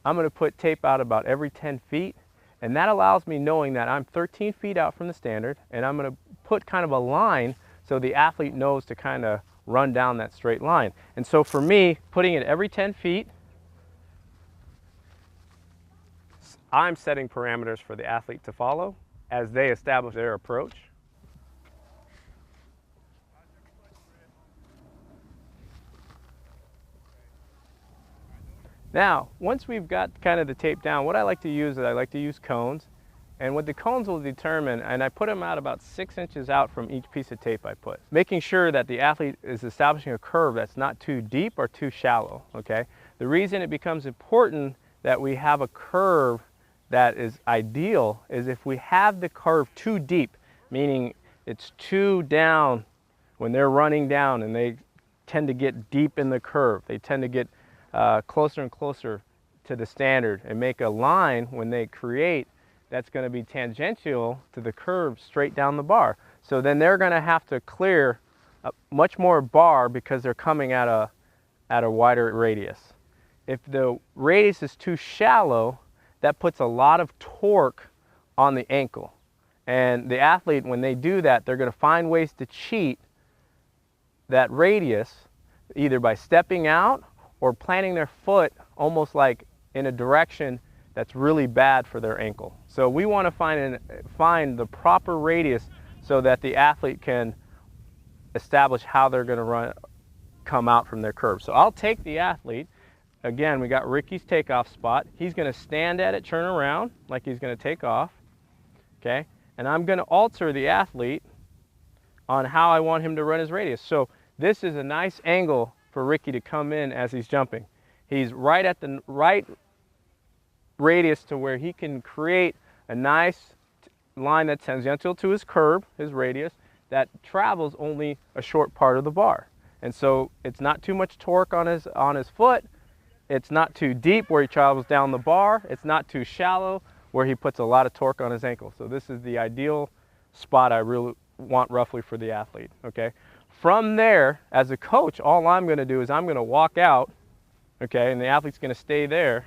I'm going to put tape out about every 10 feet, and that allows me knowing that I'm 13 feet out from the standard, and I'm going to put kind of a line so the athlete knows to kind of run down that straight line. And so for me, putting it every 10 feet, I'm setting parameters for the athlete to follow as they establish their approach. Now, once we've got kind of the tape down, what I like to use is I like to use cones. And what the cones will determine, and I put them out about 6 inches out from each piece of tape I put, making sure that the athlete is establishing a curve that's not too deep or too shallow, okay? The reason it becomes important that we have a curve that is ideal is if we have the curve too deep, meaning it's too down when they're running down and they tend to get deep in the curve. They tend to get closer and closer to the standard and make a line when they create that's going to be tangential to the curve straight down the bar. So then they're going to have to clear much more bar because they're coming at a wider radius. If the radius is too shallow, that puts a lot of torque on the ankle. And the athlete, when they do that, they're going to find ways to cheat that radius either by stepping out or planting their foot almost like in a direction that's really bad for their ankle. So we want to find the proper radius so that the athlete can establish how they're going to come out from their curve. So I'll take the athlete. Again, we got Ricky's takeoff spot. He's going to stand at it, turn around like he's going to take off. Okay? And I'm going to alter the athlete on how I want him to run his radius. So this is a nice angle for Ricky to come in as he's jumping. He's right at the right radius to where he can create a nice line that's tangential to his curve, his radius, that travels only a short part of the bar. And so it's not too much torque on his foot. It's not too deep where he travels down the bar. It's not too shallow where he puts a lot of torque on his ankle. So this is the ideal spot I really want roughly for the athlete, okay? From there, as a coach, all I'm going to do is I'm going to walk out, okay, and the athlete's going to stay there,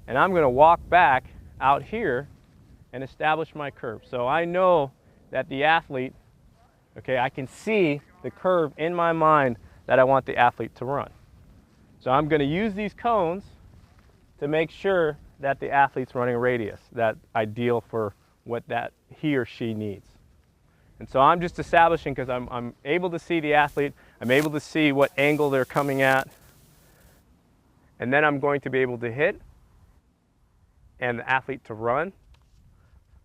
and I'm going to walk back out here and establish my curve. So I know that the athlete, okay, I can see the curve in my mind that I want the athlete to run. So I'm going to use these cones to make sure that the athlete's running a radius that's ideal for what that he or she needs. And so I'm just establishing because I'm able to see the athlete, I'm able to see what angle they're coming at, and then I'm going to be able to hit and the athlete to run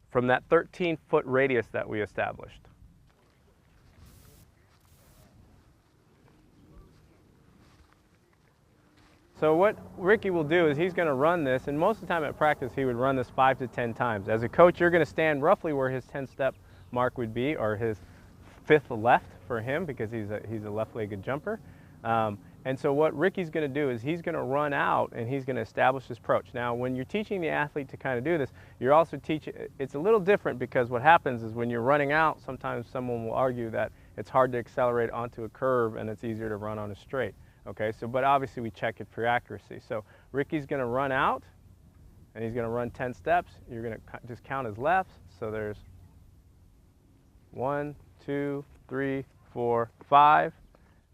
from that 13-foot radius that we established. So what Ricky will do is he's going to run this, and most of the time at practice he would run this 5 to 10 times. As a coach, you're going to stand roughly where his 10-step mark would be, or his 5th left for him because he's a left-legged jumper. And so what Ricky's going to do is he's going to run out and he's going to establish his approach. Now, when you're teaching the athlete to kind of do this, you're also teaching, it's a little different because what happens is when you're running out, sometimes someone will argue that it's hard to accelerate onto a curve and it's easier to run on a straight. Okay, so but obviously we check it for accuracy. So Ricky's going to run out and he's going to run 10 steps. You're going to just count his lefts. So there's 1, 2, 3, 4, 5,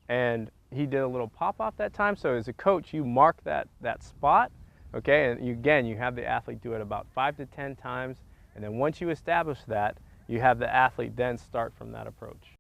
and he did a little pop-off that time. So as a coach, you mark that spot, okay, and again, you have the athlete do it about 5 to 10 times, and then once you establish that, you have the athlete then start from that approach.